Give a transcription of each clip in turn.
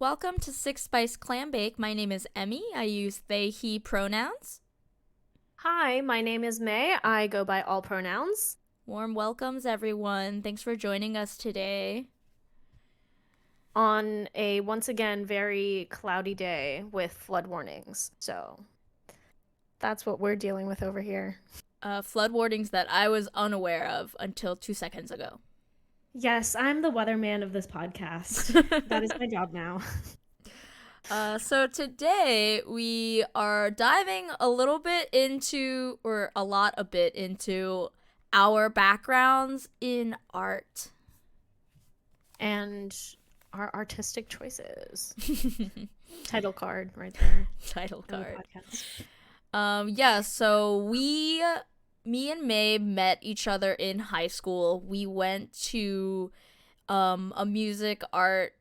Welcome to Six Spice Clam Bake. My name is Emmy. I use they, he pronouns. Hi, my name is May. I go by all pronouns. Warm welcomes, everyone. Thanks for joining us today. On a once again very cloudy day with flood warnings. So that's what we're dealing with over here. Flood warnings that I was unaware of until 2 seconds ago. Yes, I'm the weatherman of this podcast. That is my job now. So today we are diving a little bit into, or a bit into, our backgrounds in art. And our artistic choices. Title card right there. Title card. Yeah, so me and May met each other in high school. We went to a music, art,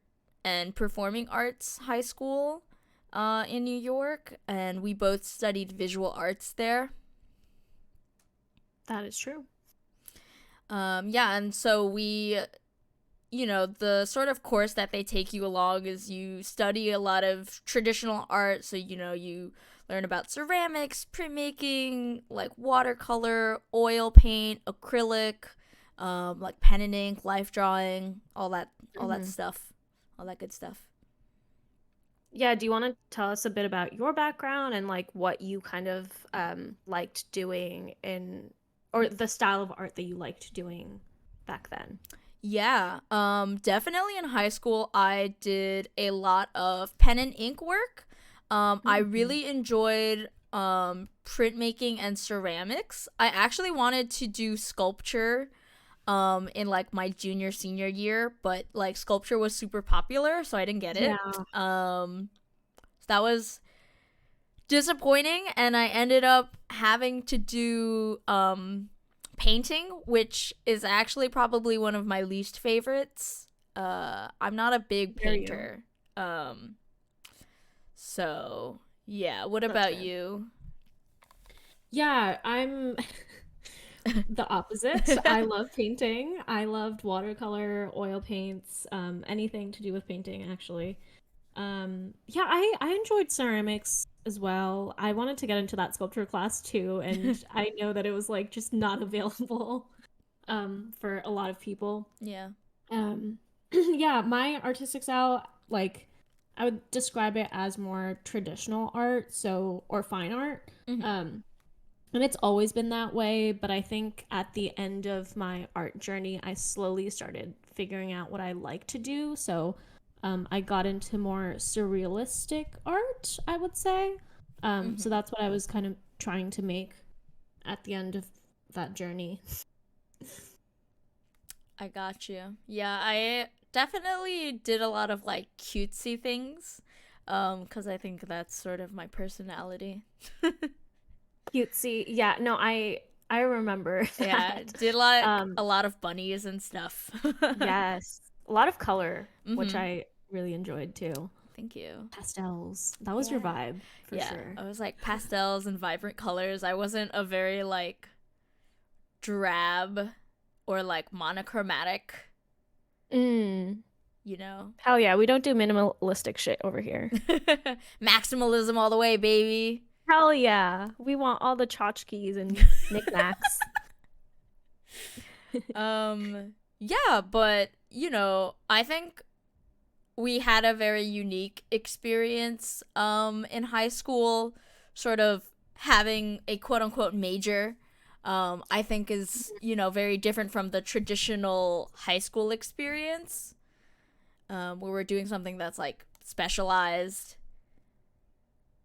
and performing arts high school in New York, and we both studied visual arts there. That is true. Yeah, and so the sort of course that they take you along is you study a lot of traditional art. So, you learn about ceramics, printmaking, like watercolor, oil paint, acrylic, like pen and ink, life drawing, all that stuff, all that good stuff. Yeah, do you want to tell us a bit about your background and like what you kind of liked doing or the style of art that you liked doing back then? Yeah, definitely in high school, I did a lot of pen and ink work. I Mhm. really enjoyed printmaking and ceramics. I actually wanted to do sculpture in like my junior senior year, but like sculpture was super popular, so I didn't get it. Yeah. So that was disappointing, and I ended up having to do painting, which is actually probably one of my least favorites. I'm not a big Hear you. painter. Um so yeah, what That's about fair. you? Yeah, I'm the opposite. I love painting. I loved watercolor, oil paints, anything to do with painting, actually. Yeah, I enjoyed ceramics as well. I wanted to get into that sculpture class too, and I know that it was like just not available for a lot of people. Yeah. Um, yeah, my artistic style, like I would describe it as more traditional art, so or fine art. Mhm. Um, and it's always been that way, but I think at the end of my art journey, I slowly started figuring out what I like to do. So, I got into more surrealistic art, I would say. So Mhm. that's what I was kind of trying to make at the end of that journey. I got you. Yeah, I definitely did a lot of like cutesy things. Cuz I think that's sort of my personality. Cutesy. Yeah, no, I remember Yeah, that. did like Um, a lot of bunnies and stuff. yes, a lot of color, which Mhm. I really enjoyed too. Thank you. Pastels. That was your Yeah. vibe for Yeah, sure. I was like pastels and vibrant colors. I wasn't a very like drab or like monochromatic, Mm. you know. Hell yeah, we don't do minimalistic shit over here. Maximalism all the way, baby. Hell yeah. We want all the tchotchkes and knickknacks. Yeah, but I think we had a very unique experience in high school, sort of having a quote unquote major. I think is, very different from the traditional high school experience, where we're doing something that's like specialized.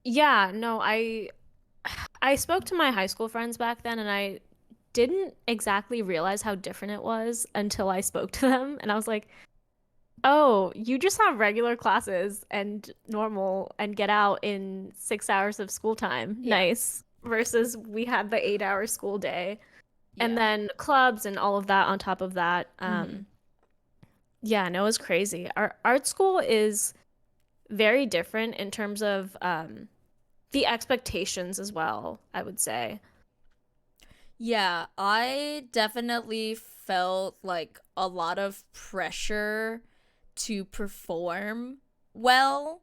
Yeah, no, I spoke to my high school friends back then and I didn't exactly realize how different it was until I spoke to them and I was like, "Oh, you just have regular classes and normal and get out in 6 hours of school time. Yeah. Nice." Versus we had the 8-hour school day and Yeah. then clubs and all of that on top of that. Mhm. Yeah, no, it was crazy. Our art school is very different in terms of the expectations as well, I would say. Yeah, I definitely felt like a lot of pressure to perform well.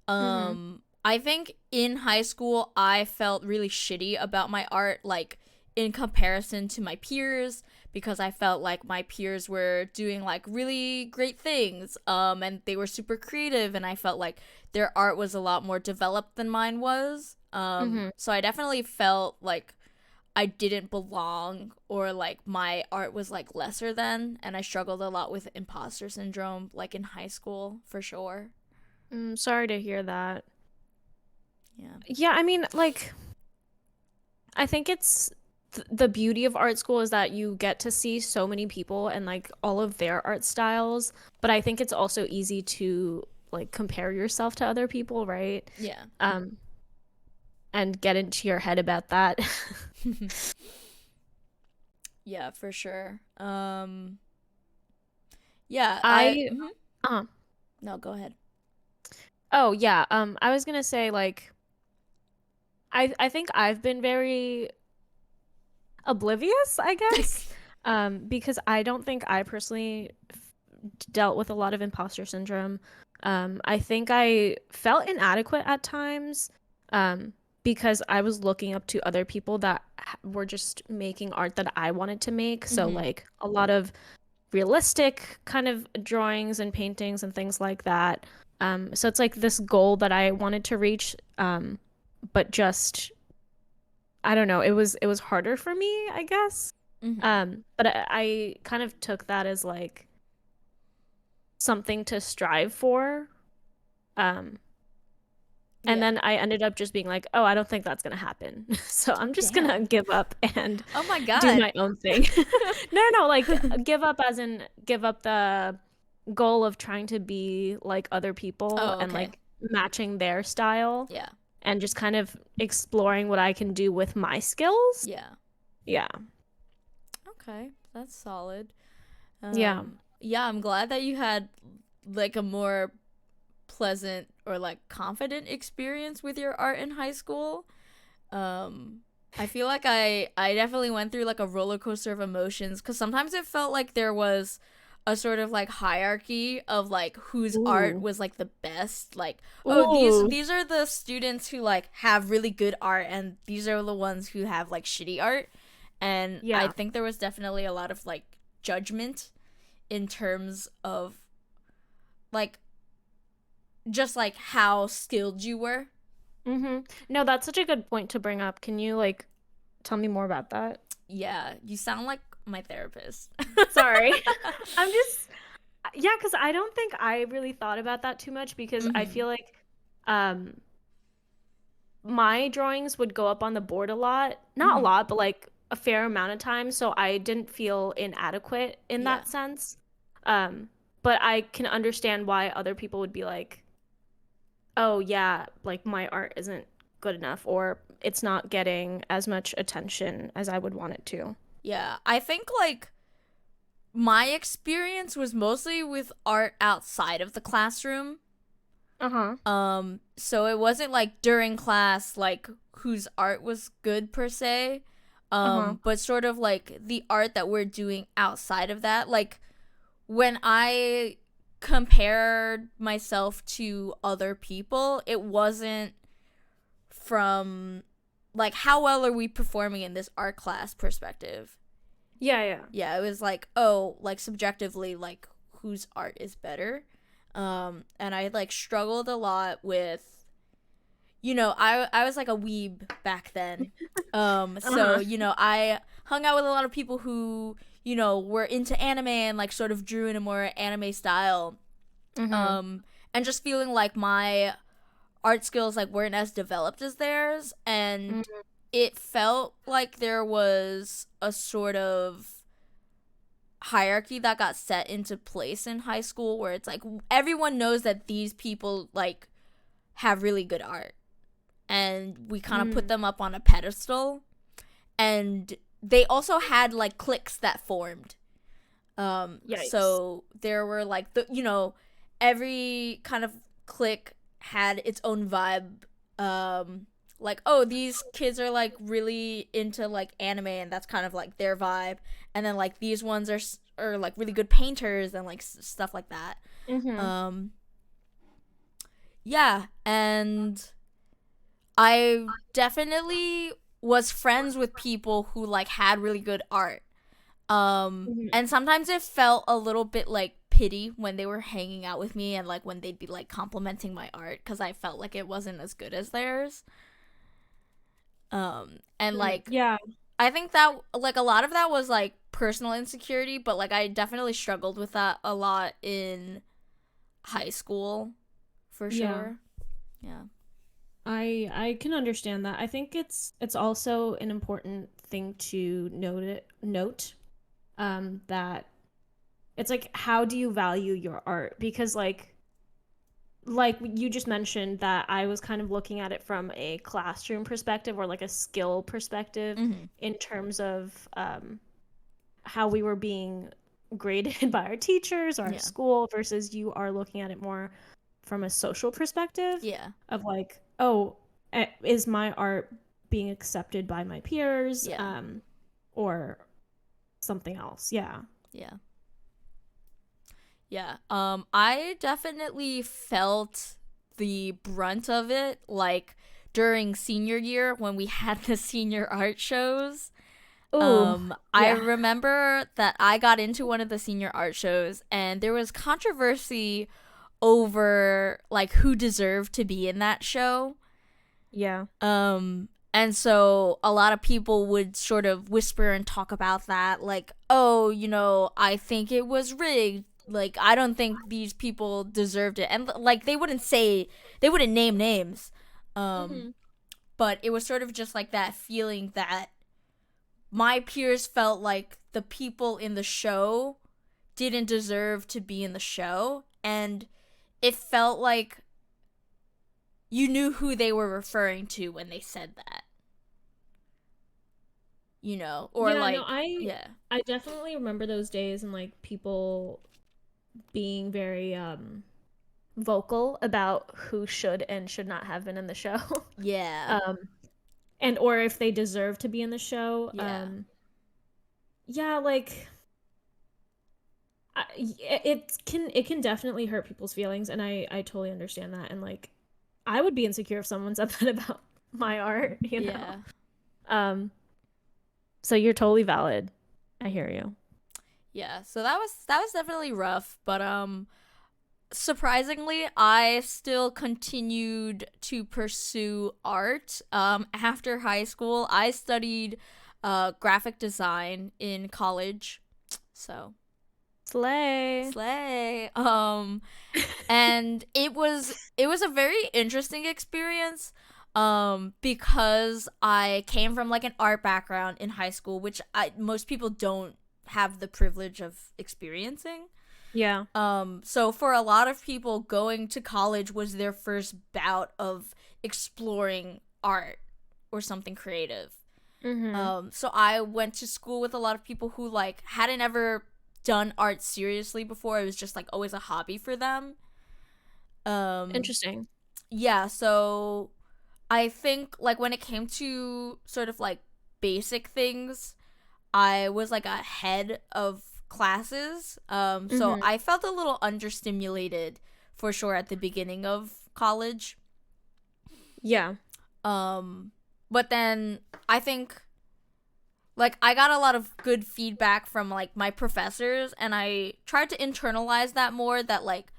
Mm-hmm. I think in high school I felt really shitty about my art, like in comparison to my peers, because I felt like my peers were doing like really great things, and they were super creative, and I felt like their art was a lot more developed than mine was. Mm-hmm. So I definitely felt like I didn't belong, or like my art was like lesser than, and I struggled a lot with imposter syndrome like in high school for sure. Sorry to hear that. Yeah. Yeah, I mean, like, I think it's the beauty of art school is that you get to see so many people and like all of their art styles, but I think it's also easy to like compare yourself to other people, right? Yeah. Um, and get into your head about that. Yeah, for sure. Yeah, I uh no, go ahead. oh yeah, I was gonna say like I think I've been very oblivious, I guess. Because I don't think I personally dealt with a lot of imposter syndrome. I think I felt inadequate at times, because I was looking up to other people that were just making art that I wanted to make. So, Mhm. like, a lot of realistic kind of drawings and paintings and things like that. So it's like this goal that I wanted to reach, but just I don't know, it was harder for me, I guess. Mhm. But I kind of took that as like something to strive for. Um, and Yeah. then I ended up just being like, oh, I don't think that's gonna happen. So I'm just gonna Damn. give up and Oh my do god. my own thing. No, no, like give up as in give up the goal of trying to be like other people Oh, and okay. like matching their style Yeah. and just kind of exploring what I can do with my skills. Yeah. Yeah. Okay. That's solid. Yeah. Yeah, I'm glad that you had like a more pleasant or like confident experience with your art in high school. Um I feel like I definitely went through like a roller coaster of emotions, cuz sometimes it felt like there was a sort of like hierarchy of like whose art Ooh. was like the best, like, oh, Ooh. these are the students who like have really good art, and these are the ones who have like shitty art. And I Yeah. think there was definitely a lot of like judgment in terms of like just like how skilled you were. Mm-hmm. No, that's such a good point to bring up. Can you like tell me more about that? Yeah, you sound like my therapist. Sorry. I'm just yeah, because I don't think I really thought about that too much because I Mhm. feel like um my drawings would go up on the board a lot. Not a Mhm. lot, but like a fair amount of time, so I didn't feel inadequate in Yeah. that sense. But I can understand why other people would be like, "Oh yeah, like my art isn't good enough or it's not getting as much attention as I would want it to." Yeah. I think like my experience was mostly with art outside of the classroom. Uh-huh. So it wasn't like during class like whose art was good per se. Uh-huh. But sort of like the art that we're doing outside of that. Like when I compared myself to other people, it wasn't from like how well are we performing in this art class perspective. Yeah, yeah. Yeah, it was like, oh, like subjectively, like whose art is better. And I like struggled a lot with, I was like a weeb back then. So Uh-huh. I hung out with a lot of people who were into anime and like sort of drew in a more anime style. Mm-hmm. Um, and just feeling like my art skills like weren't as developed as theirs, and it felt like there was a sort of hierarchy that got set into place in high school where it's like everyone knows that these people like have really good art, and we kind of put Mm-hmm. them up on a pedestal, and they also had like cliques that formed. Yikes. So there were like every kind of clique had its own vibe. Like, oh, these kids are like really into like anime, and that's kind of like their vibe. And then like these ones are like really good painters and like stuff like that. Mm-hmm. Um, Yeah, and I definitely was friends with people who like had really good art. Mhm. And sometimes it felt a little bit like pity when they were hanging out with me and like when they'd be like complimenting my art because I felt like it wasn't as good as theirs. And like Yeah, I think that like a lot of that was like personal insecurity, but like I definitely struggled with that a lot in high school for yeah. sure. Yeah. I can understand that. I think it's also an important thing to note that it's like how do you value your art? Because like you just mentioned that I was kind of looking at it from a classroom perspective or like a skill perspective Mhm. in terms of how we were being graded by our teachers or our Yeah. school versus you are looking at it more from a social perspective Yeah. of like, oh, is my art being accepted by my peers Yeah. or something else? Yeah. Yeah. Yeah. I definitely felt the brunt of it like during senior year when we had the senior art shows. Ooh, I yeah. remember that I got into one of the senior art shows and there was controversy over like who deserved to be in that show. Yeah. And so a lot of people would sort of whisper and talk about that, like, oh, I think it was rigged. Like, I don't think these people deserved it. And like they wouldn't name names. Um, Hmm. but it was sort of just like that feeling that my peers felt like the people in the show didn't deserve to be in the show. And it felt like you knew who they were referring to when they said that, or Yeah, no, like, yeah, I definitely remember those days and like people being very vocal about who should and should not have been in the show. yeah, um and or if they deserve to be in the show. yeah, Yeah, like it can definitely hurt people's feelings and I totally understand that and like I would be insecure if someone said that about my art, you know. yeah, Um so you're totally valid. I hear you. yeah. So that was definitely rough, but surprisingly, I still continued to pursue art. After high school, I studied graphic design in college. So, Slay. slay. And it was a very interesting experience because I came from like an art background in high school, which most people don't have the privilege of experiencing. Yeah. So for a lot of people, going to college was their first bout of exploring art or something creative. Mhm. So I went to school with a lot of people who like hadn't ever done art seriously before. It was just like always a hobby for them. Um, Interesting. yeah, so I think like when it came to sort of like basic things, I was like ahead of classes. So Mhm. I felt a little understimulated for sure at the beginning of college. Yeah. Um, but then I think like I got a lot of good feedback from like my professors and I tried to internalize that more, that like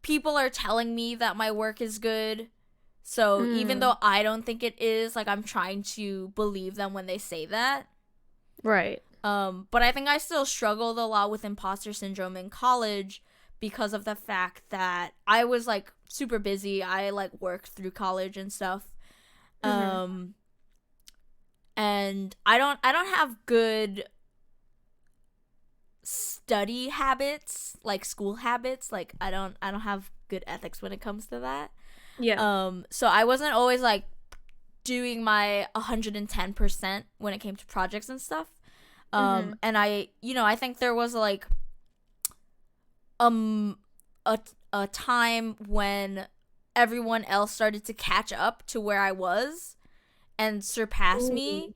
people are telling me that my work is good. So even Mm. though I don't think it is, like I'm trying to believe them when they say that. Right. But I think I still struggled a lot with imposter syndrome in college because of the fact that I was like super busy. I like worked through college and stuff. Mhm. Um, and I don't have good study habits, like school habits. Like I don't have good ethics when it comes to that. Yeah. So I wasn't always like doing my 110% when it came to projects and stuff. Mhm. And I think there was like um a a time when everyone else started to catch up to where I was and surpass me, Ooh.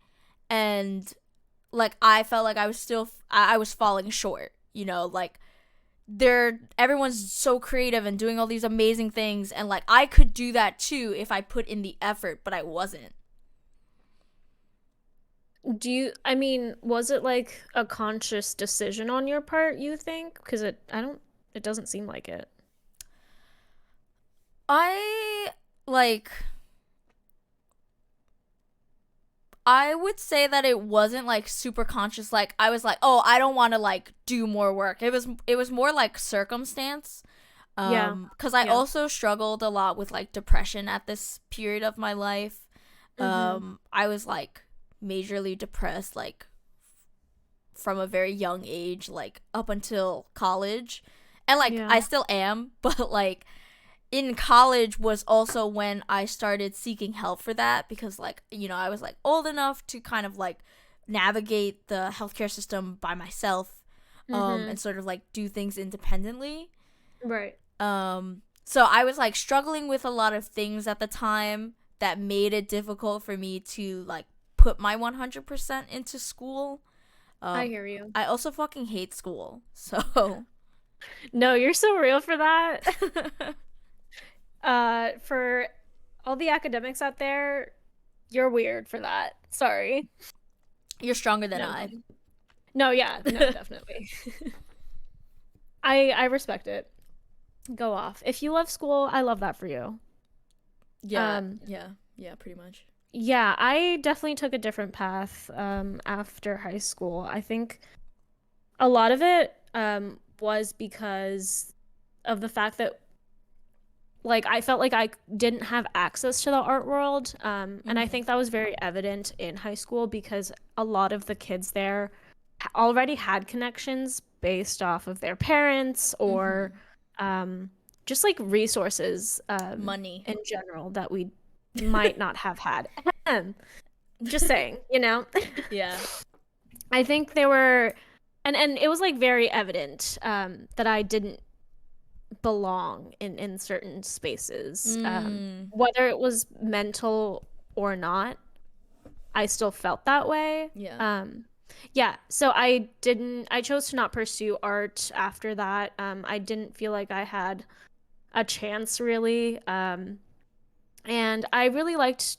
and like I felt like I was falling short, like everyone's so creative and doing all these amazing things, and like I could do that too if I put in the effort, but I wasn't. I mean, was it like a conscious decision on your part, you think? Because it doesn't seem like it. I like I would say that it wasn't like super conscious. Like I was like, oh, I don't want to like do more work. It was more like circumstance. Yeah. Because I Yeah. also struggled a lot with like depression at this period of my life. Mm-hmm. I was like majorly depressed like from a very young age, like up until college, and like Yeah. I still am, but like in college was also when I started seeking help for that, because like I was like old enough to kind of like navigate the healthcare system by myself, Mm-hmm. and sort of like do things independently. Right. So I was like struggling with a lot of things at the time that made it difficult for me to like put my 100% into school. I um hear you. I also fucking hate school, so No, you're so real for that. For all the academics out there, you're weird for that. Sorry. you're stronger than No. I. No, yeah, no, definitely. I respect it. Go off. If you love school, I love that for you. Yeah, Um, yeah, yeah, pretty much. yeah, I definitely took a different path after high school. I think a lot of it was because of the fact that like I felt like I didn't have access to the art world. And I Mm-hmm. think that was very evident in high school because a lot of the kids there already had connections based off of their parents or Mm-hmm. um, just like resources Money. in general that we might not have had. Just saying, Yeah. I think they were, and it was like very evident that I didn't belong in certain spaces, Mm. whether it was mental or not. I still felt that way. Yeah. Yeah, so I chose to not pursue art after that. I didn't feel like I had a chance really. And I really liked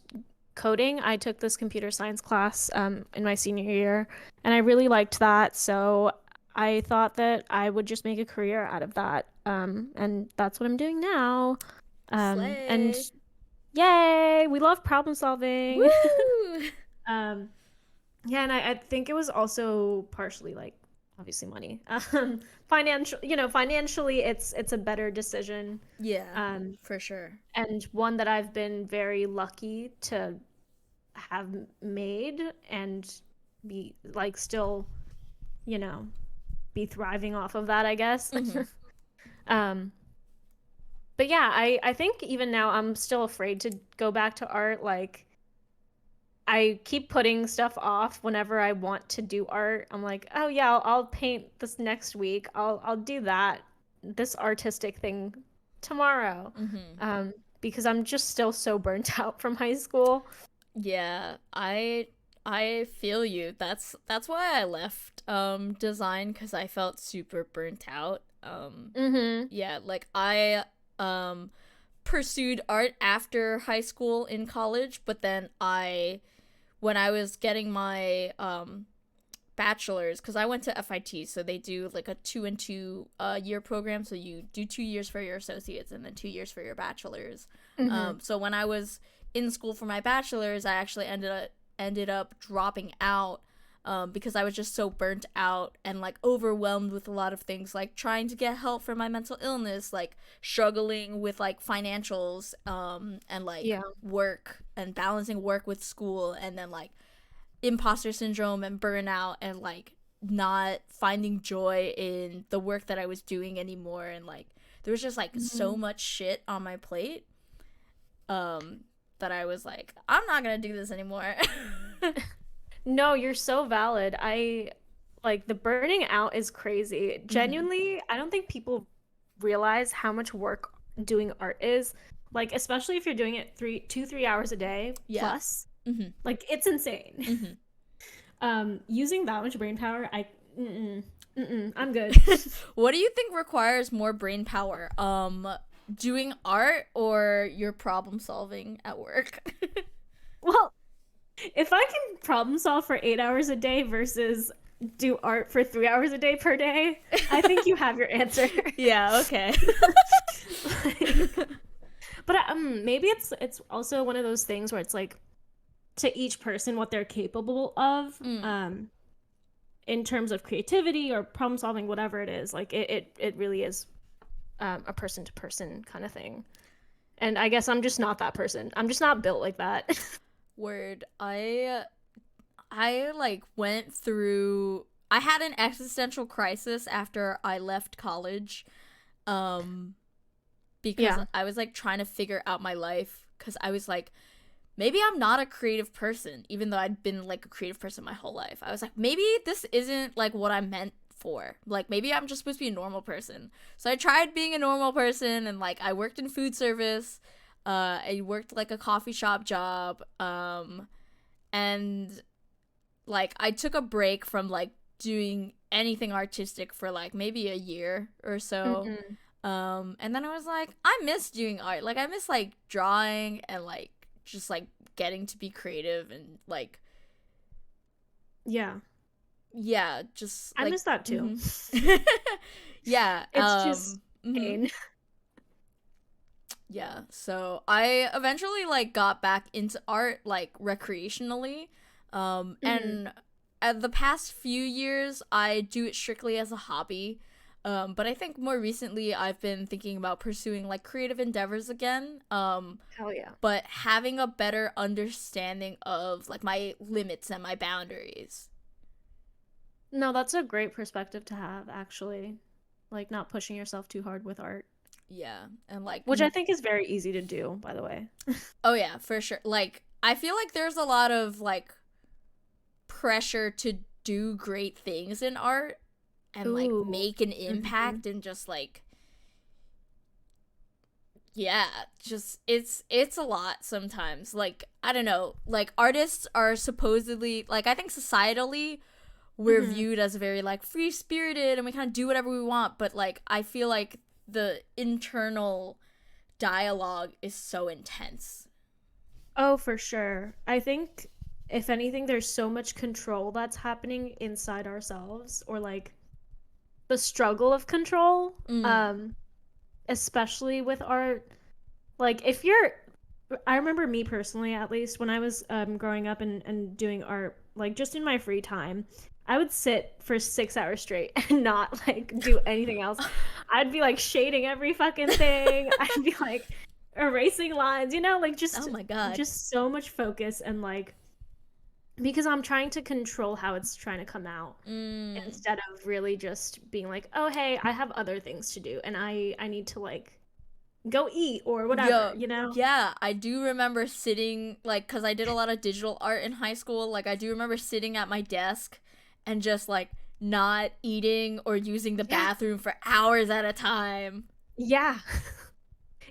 coding. I took this computer science class in my senior year, and I really liked that. So I thought that I would just make a career out of that. And that's what I'm doing now. And Slay. yay, we love problem solving. Woo. Um, yeah, and I think it was also partially like obviously money. Financially it's a better decision. Yeah, Um, for sure. and one that I've been very lucky to have made and be like still, you know, be thriving off of that, I guess. Mm-hmm. Um, but yeah, I think even now I'm still afraid to go back to art. Like I keep putting stuff off whenever I want to do art. I'm like, oh yeah, I'll paint this next week. I'll do that, this artistic thing tomorrow. Mm-hmm. Because I'm just still so burnt out from high school. Yeah, I feel you. That's why I left design, because I felt super burnt out. Mm-hmm. Yeah, like I um pursued art after high school in college, but then I when I was getting my bachelor's, because I went to FIT, so they do like a 2 and 2 year program, so you do 2 years for your associates and then 2 years for your bachelor's. Mm-hmm. So when I was in school for my bachelor's, I actually ended up dropping out, because I was just so burnt out and like overwhelmed with a lot of things, like trying to get help for my mental illness, like struggling with like financials, and like Yeah. work and balancing work with school, and then like imposter syndrome and burnout, and like not finding joy in the work that I was doing anymore, and like there was just like so Mhm. much shit on my plate, um that I was like, I'm not gonna do this anymore. No, you're so valid. I like the burning out is crazy. Mm-hmm. Genuinely, I don't think people realize how much work doing art is. Like, especially if you're doing it 3 hours a day Yeah. plus. Mm-hmm. Like, it's insane. Mm-hmm. Using that much brain power, mm-mm. Mm-mm, I'm good. What do you think requires more brain power? Doing art or your problem solving at work? Well, if I can problem solve for 8 hours a day versus do art for 3 hours a day per day, I think you have your answer. Yeah, okay. Like, but maybe it's also one of those things where it's like to each person what they're capable of, Mm, in terms of creativity or problem solving, whatever it is. Like it really is a person to person kind of thing. And I guess I'm just not that person. I'm just not built like that. word. I like went through I had an existential crisis after I left college. Um because Yeah. I was like trying to figure out my life cuz I was like maybe I'm not a creative person even though I'd been like a creative person my whole life. I was like maybe this isn't like what I'm meant for. Like maybe I'm just supposed to be a normal person. So I tried being a normal person and like I worked in food service. I worked like a coffee shop job. And like I took a break from like doing anything artistic for like maybe a year or so. Mm-mm. And then I was like, I miss doing art. Like I miss like drawing and like just like getting to be creative and like Yeah. yeah, just I like miss that too. yeah, It's just mhm. pain. Yeah. So I eventually like got back into art like recreationally. Hmm. And at the past few years I do it strictly as a hobby. But I think more recently I've been thinking about pursuing like creative endeavors again. Hell yeah. But having a better understanding of like my limits and my boundaries. No, that's a great perspective to have, actually. Like not pushing yourself too hard with art, Yeah. And like which I think is very easy to do, by the way. oh yeah, for sure. Like I feel like there's a lot of like pressure to do great things in art and like Ooh. make an Hmm. impact and just like yeah, just it's a lot sometimes. Like I don't know, like artists are supposedly like I think societally we're Hmm. viewed as very like free spirited and we kind of do whatever we want, but like I feel like the internal dialogue is so intense. Oh, for sure. I think if anything, there's so much control that's happening inside ourselves, or like the struggle of control, Mm. um, especially with art. Like if you're I remember me personally, at least when I was growing up and doing art, like just in my free time, I would sit for 6 hours straight and not like do anything else. I'd be like shading every fucking thing. I'd be like erasing lines, like Oh just my god. just so much focus, and like because I'm trying to control how it's trying to come out Mm. instead of really just being like, "Oh, hey, I have other things to do and I need to like go eat or whatever, Yo, you know?" yeah, I do remember sitting like cuz I did a lot of digital art in high school. Like I do remember sitting at my desk and just like not eating or using the Yeah. bathroom for hours at a time. Yeah.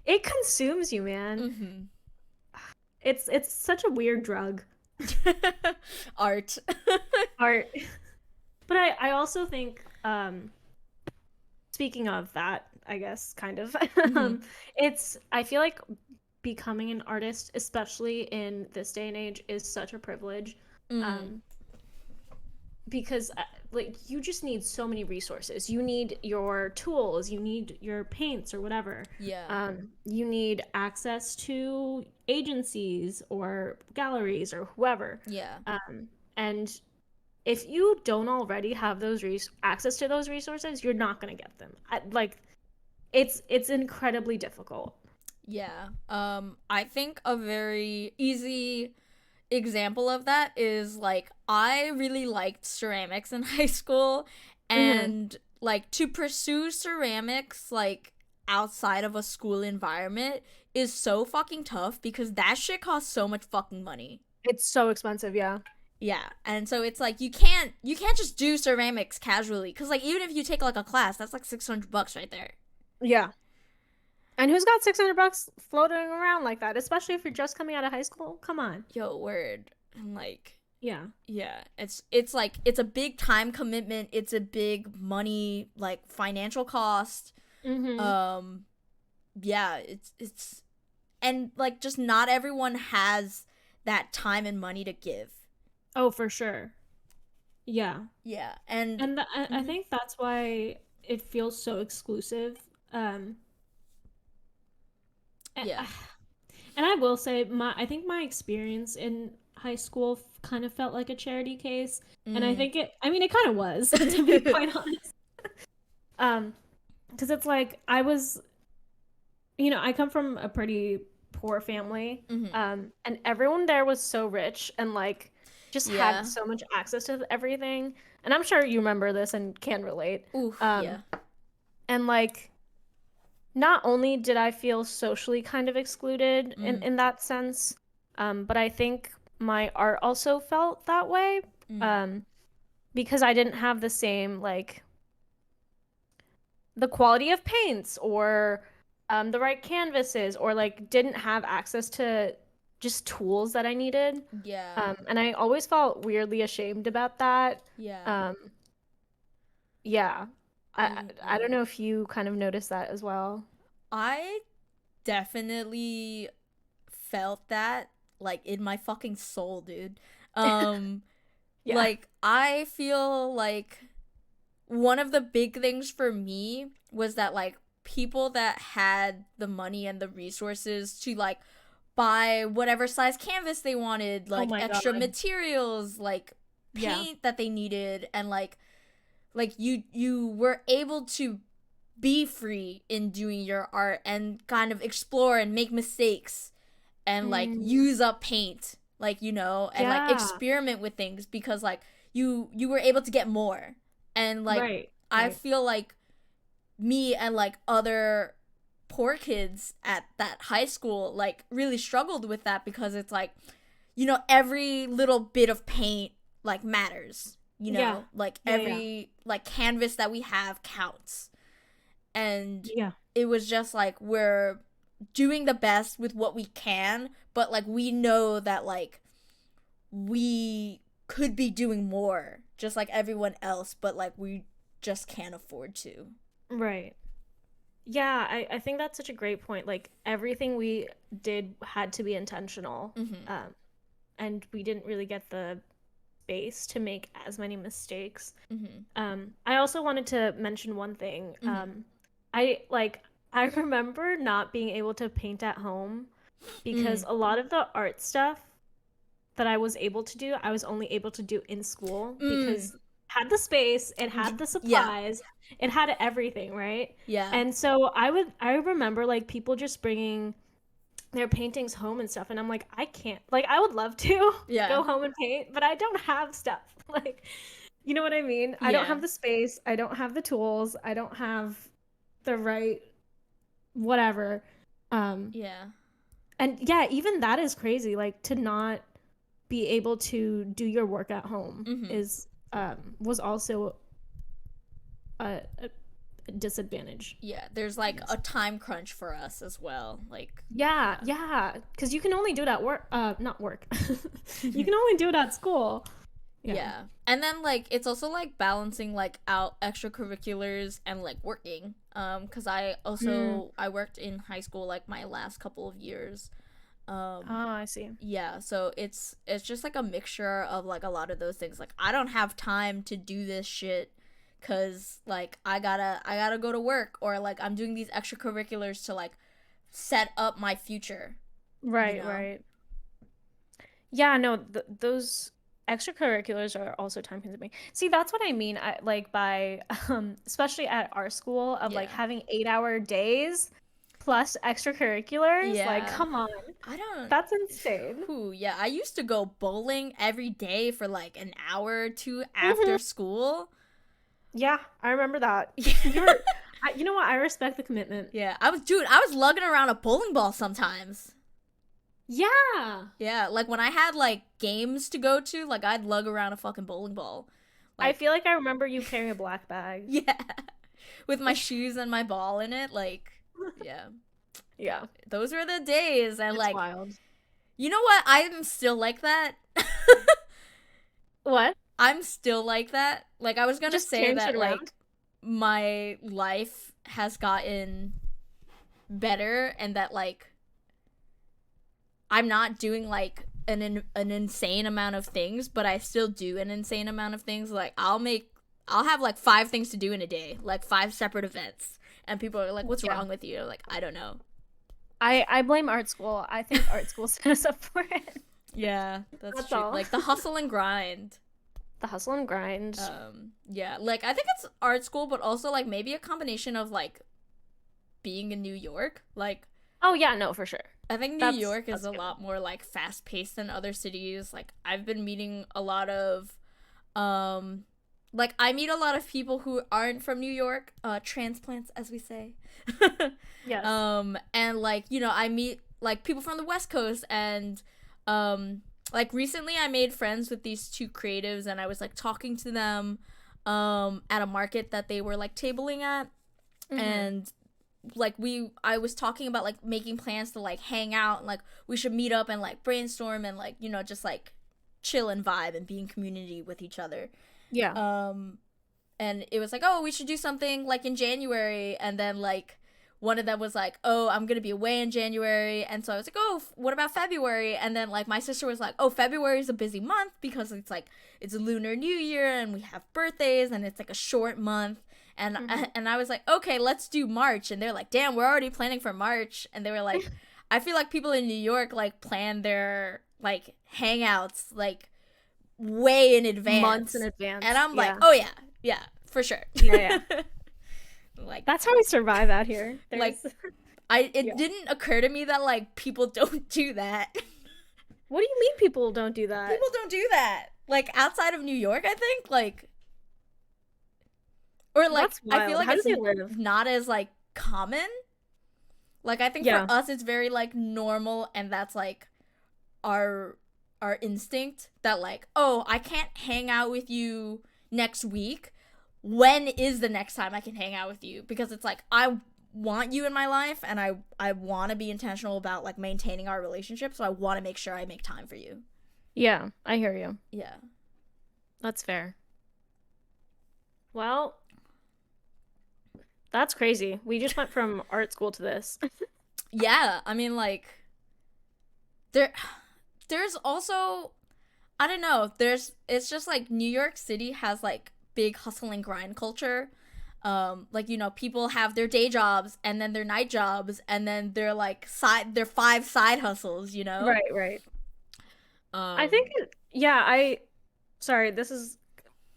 It consumes you, man. Mhm. It's such a weird drug, Art. art. But I also think, speaking of that, I guess kind of, Mhm. it's I feel like becoming an artist, especially in this day and age, is such a privilege. Mm. Um, because like you just need so many resources. You need your tools, you need your paints or whatever. Yeah. You need access to agencies or galleries or whoever. Yeah. And if you don't already have those access to those resources, you're not going to get them. Like it's incredibly difficult. Yeah. I think a very easy example of that is like I really liked ceramics in high school Hmm. and like to pursue ceramics like outside of a school environment is so fucking tough because that shit costs so much fucking money. It's so expensive, yeah. Yeah. And so it's like you can't just do ceramics casually cuz like even if you take like a class that's like $600 right there. Yeah. And who's got $600 floating around like that, especially if you're just coming out of high school? Come on. Yo, word. And like Yeah. Yeah, it's like it's a big time commitment, it's a big money like financial cost. Mm-hmm. Um yeah, it's and like just not everyone has that time and money to give. Oh, for sure. Yeah. Yeah, and And I mhm, think that's why it feels so exclusive. Um, a- yeah. and I will say I think my experience in high school kind of felt like a charity case, and I Mm. think I mean, it kind of was, to be quite honest. Um, because it's like I come from a pretty poor family, Mhm. and everyone there was so rich and like just had Yeah. so much access to everything. And I'm sure you remember this and can relate. Ooh, yeah. And like not only did I feel socially kind of excluded Mm. in that sense, but I think my art also felt that way, Mm. um, because I didn't have the same like the quality of paints or the right canvases or like didn't have access to just tools that I needed. Yeah. And I always felt weirdly ashamed about that. Yeah. Um, yeah. I don't Yeah. know if you kind of noticed that as well. I definitely felt that like in my fucking soul, dude. Um Yeah. like I feel like one of the big things for me was that like people that had the money and the resources to like buy whatever size canvas they wanted, Oh like my extra God. materials, like Yeah. paint that they needed, and like you were able to be free in doing your art and kind of explore and make mistakes and like Mm, use up paint, like and like yeah. experiment with things because like you were able to get more. And like Right. I Right. feel like me and like other poor kids at that high school like really struggled with that because it's like every little bit of paint like matters, Yeah. like Yeah. Yeah. every like canvas that we have counts. And Yeah. it was just like we're doing the best with what we can, but like we know that like we could be doing more just like everyone else, but like we just can't afford to. Right. Yeah, I think that's such a great point. Like everything we did had to be intentional. Mhm. And we didn't really get the space to make as many mistakes. Mhm. I also wanted to mention one thing. Mhm. I like I remember not being able to paint at home because Mm. a lot of the art stuff that I was able to do, I was only able to do in school Mm. because it had the space, it had the Yeah. supplies, it had everything, right? Yeah. And so I remember like people just bringing their paintings home and stuff, and I'm like, I can't. Like I would love to Yeah. go home and paint, but I don't have stuff. Like, you know what I mean? I don't Yeah. have the space, I don't have the tools, I don't have the right whatever. Um Yeah. and yeah, even that is crazy, like to not be able to do your work at home Mhm. is was also a disadvantage, Yeah, there's I like guess. a time crunch for us as well. Like, Yeah, yeah. yeah, because you can only do it at work, not work. You can only do it at school. Yeah. Yeah. And then like it's also like balancing like out extracurriculars and like working. Cuz Mm. I worked in high school like my last couple of years. Um Ah, I see. yeah, so it's just like a mixture of like a lot of those things. Like I don't have time to do this shit cuz like I got to go to work, or like I'm doing these extracurriculars to like set up my future, you Right, know. right. Yeah, no, those extracurriculars are also time consuming. See, that's what I mean. I like by especially at our school of like Yeah. having 8-hour days plus extracurriculars. Like, Yeah. come on. I don't. That's insane. Who? Yeah, I used to go bowling every day for like an hour or two Hmm. after school. Yeah, I remember that. You know what? I respect the commitment. Yeah, I was lugging around a bowling ball sometimes. Yeah. Yeah, like when I had like games to go to, like I'd lug around a fucking bowling ball. I Like, feel like I remember you carrying a black bag. yeah, with my shoes and my ball in it. Like, yeah, Yeah, those were the days. And it's like, wild. you know what? I'm still like that. What? I'm still like that. Like I was gonna Just say changed it that around? like my life has gotten better and that like I'm not doing like an insane amount of things, but I still do an insane amount of things. Like I'll have like 5 things to do in a day, like 5 separate events. And people are like, "What's Yeah. wrong with you?" Like, I don't know. I blame art school. I think art school set us up for it. Yeah, that's That's true. all. Like the hustle and grind. The hustle and grind. Yeah, like I think it's art school, but also like maybe a combination of like being in New York. Like Oh yeah, no, for sure. I think New That's York is that's a given. lot more like fast paced than other cities. Like I've been meeting a lot of um like I meet a lot of people who aren't from New York, transplants as we say. Yes. And like, you know, I meet like people from the West Coast and like recently I made friends with these two creatives and I was like talking to them at a market that they were like tabling at Mm-hmm. and like I was talking about like making plans to like hang out and like we should meet up and like brainstorm and like, you know, just like chill and vibe and be in community with each other. Yeah. um and it was like, oh, we should do something like in January, and then like one of them was like, oh, I'm gonna be away in January, and so I was like, oh, what about February? And then like my sister was like, oh, February is a busy month because it's like it's a Lunar New Year and we have birthdays and it's like a short month. And Mm-hmm. and I was like, okay, let's do March. And they're like, damn, we're already planning for March. And they were like, I feel like people in New York like plan their like hangouts like way in Months in advance. And advance. I'm like, Yeah. oh yeah, yeah, for sure. Yeah, yeah. like That's how we survive out here. like There's it yeah. didn't occur to me that like people don't do that. What do you mean people don't do that? People don't do that. Like outside of New York, I think like or like That's I feel wild. like How do it's they live? not as like common. Like I think for Yeah. us it's very like normal and that's like our our instinct that like, oh, I can't hang out with you next week. When is the next time I can hang out with you? Because it's like I want you in my life and I want to be intentional about like maintaining our relationship, so I want to make sure I make time for you. Yeah, I hear you. Yeah. That's fair. Well, that's crazy. We just went from art school to this. Yeah, I mean like there there's also I don't know, there's it's just like New York City has like big hustle and grind culture. Like you know, people have their day jobs and then their night jobs and then their like side their 5 side hustles, you know? Right, right. I think Um yeah, sorry, this is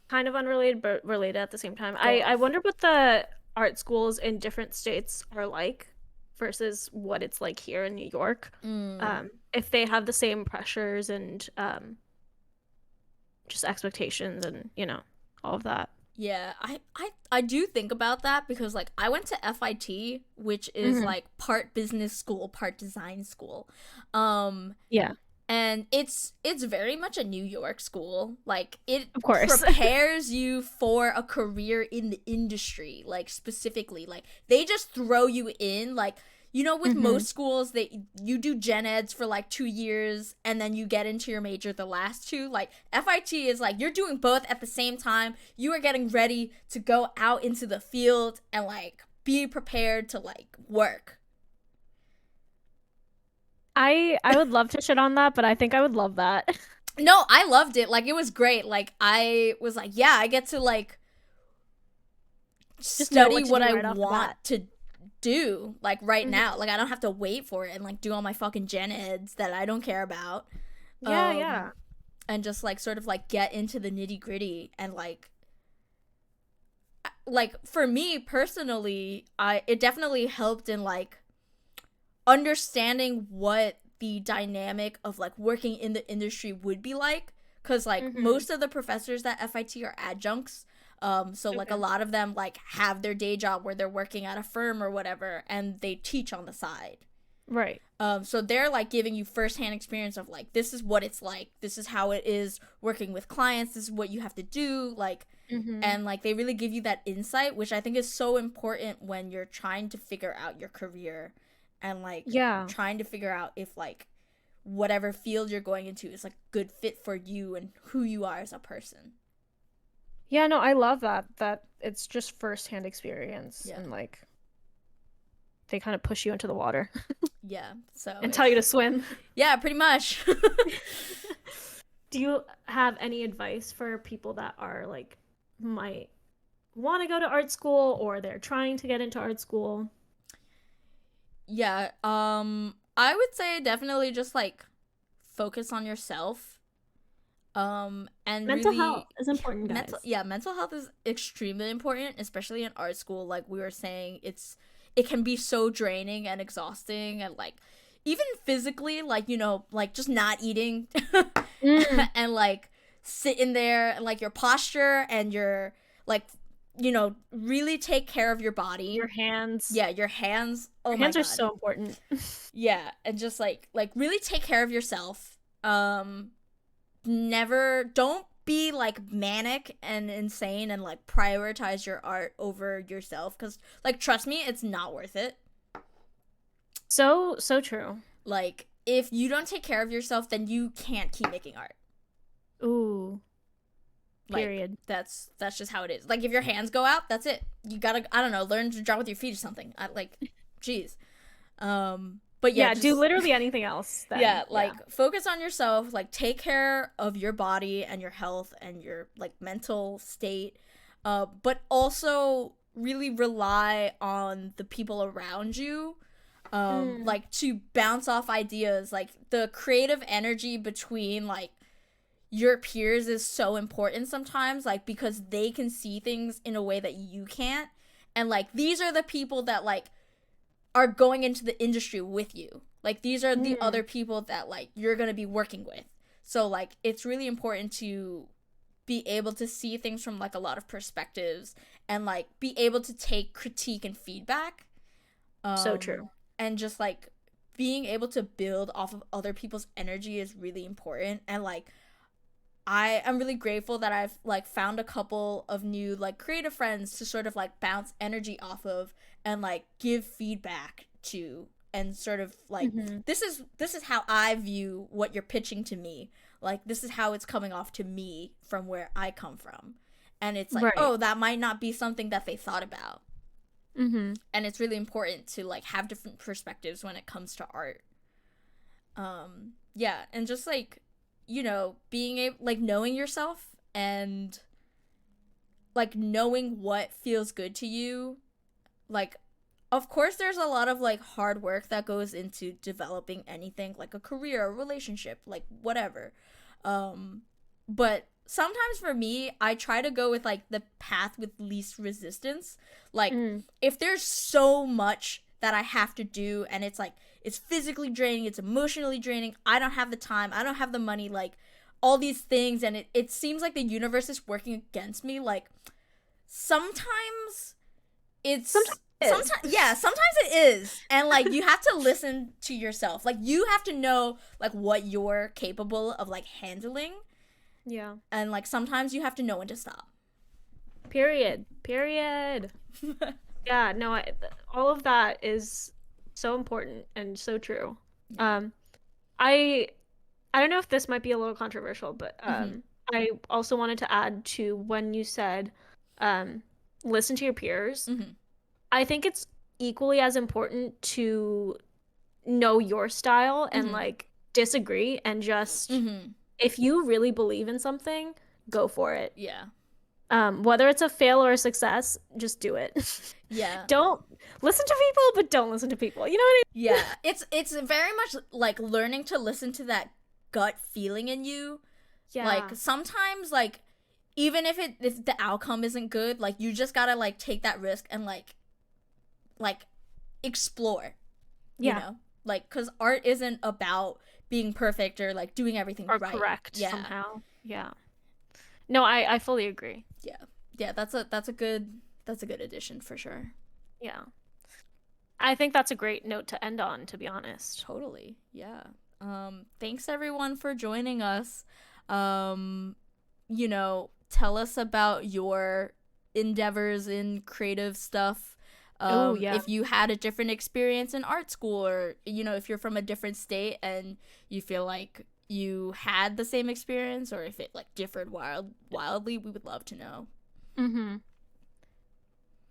kind of unrelated but related at the same time. Go I off. wonder what the art schools in different states are like versus what it's like here in New York. Mm. If they have the same pressures and just expectations and, all of that. Yeah, I do think about that because like I went to FIT, which is Hmm. like part business school, part design school. Um Yeah, and it's very much a New York school. Like it of course. prepares you for a career in the industry, like specifically. Like they just throw you in like you know with Hmm. most schools they you do gen eds for like 2 years and then you get into your major the last two. Like FIT is like you're doing both at the same time. You are getting ready to go out into the field and like be prepared to like work. I would love to shit on that, but I think I would love that. No, I loved it. Like it was great. Like I was like, yeah, I get to like Just know study what to what do I right off the want bat. to do like right Hmm. now. Like I don't have to wait for it and like do all my fucking gen eds that I don't care about. Yeah, Um yeah. and just like sort of like get into the nitty-gritty and like for me personally, I it definitely helped in like understanding what the dynamic of like working in the industry would be like because like Hmm. most of the professors at FIT are adjuncts. So like a Okay. lot of them like have their day job where they're working at a firm or whatever and they teach on the side. Right. So they're like giving you firsthand experience of like this is what it's like, this is how it is working with clients, this is what you have to do, like, Hmm. and like they really give you that insight, which I think is so important when you're trying to figure out your career and like Yeah. trying to figure out if like whatever field you're going into is like good fit for you and who you are as a person. Yeah, no, I love that it's just firsthand experience Yeah. and like they kind of push you into the water Yeah. So and tell you to it's swim. yeah, pretty much. Do you have any advice for people that are like might want to go to art school or they're trying to get into art school? Yeah, I would say definitely just like focus on yourself. And Mental really health is important, mental guys. yeah, mental health is extremely important, especially in art school. Like we were saying, it can be so draining and exhausting and like even physically, like, like just not eating Mm, and like sitting there and like your posture and your like really take care of your body. your hands. Yeah, your hands. Oh Your my hands are god. so important. Yeah, and just like really take care of yourself. Never don't be like manic and insane and like prioritize your art over yourself cuz like trust me, it's not worth it. So true. Like if you don't take care of yourself, then you can't keep making art. Ooh, Like period. that's just how it is. Like if your hands go out, that's it. You got to I don't know, learn to draw with your feet or something. Like jeez. But yeah, Yeah, do just literally anything else then. yeah, Yeah. like focus on yourself, like take care of your body and your health and your like mental state. But also really rely on the people around you. Mm, Like to bounce off ideas, like the creative energy between like your peers is so important sometimes, like because they can see things in a way that you can't. And like these are the people that like are going into the industry with you. Like these are the mm, other people that like you're going to be working with. So like it's really important to be able to see things from like a lot of perspectives and like be able to take critique and feedback. so true. And just like being able to build off of other people's energy is really important. And like I am really grateful that I've like found a couple of new like creative friends to sort of like bounce energy off of and like give feedback to and sort of like Hmm. this is how I view what you're pitching to me. Like this is how it's coming off to me from where I come from. And it's like, Right. oh, that might not be something that they thought about. Hmm. And it's really important to like have different perspectives when it comes to art. Yeah, and just like being able like knowing yourself and like knowing what feels good to you. Like of course there's a lot of like hard work that goes into developing anything like a career, a relationship, like whatever. But sometimes for me, I try to go with like the path with least resistance. Like Mm. if there's so much that I have to do and it's like it's physically draining, it's emotionally draining, I don't have the time, I don't have the money, like all these things, and it seems like the universe is working against me. Like sometimes Sometimes it's it is. sometimes yeah, sometimes it is. And like you have to listen to yourself. Like you have to know like what you're capable of like handling, Yeah. and like sometimes you have to know when to stop. Period. Period. Yeah, no, all of that is so important and so true. Yeah. Um, I I don't know if this might be a little controversial, but Mhm. I also wanted to add to when you said um, listen to your peers. Mhm. I think it's equally as important to know your style and Mhm. like disagree and just Mhm. if you really believe in something, go for it. Yeah. Whether it's a fail or a success, just do it. Yeah. Don't listen to people, but don't listen to people. You know what I mean? Yeah. It's very much like learning to listen to that gut feeling in you. Like Yeah. sometimes like even if the outcome isn't good, like you just got to like take that risk and like explore, you Yeah. know? Like cuz art isn't about being perfect or like doing everything Or right. correct Yeah. somehow. Yeah. No, I fully agree. Yeah. Yeah, that's a good addition for sure. Yeah. I think that's a great note to end on, to be honest. Totally. Yeah. Thanks everyone for joining us. Um, tell us about your endeavors in creative stuff. Oh, yeah. If you had a different experience in art school, or if you're from a different state and you feel like you had the same experience, or if it like differed wildly, we would love to know. Mm-hmm.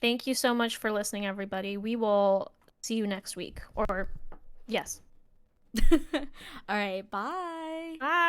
Thank you so much for listening, everybody. We will see you next week. Or, yes. All right, bye. Bye.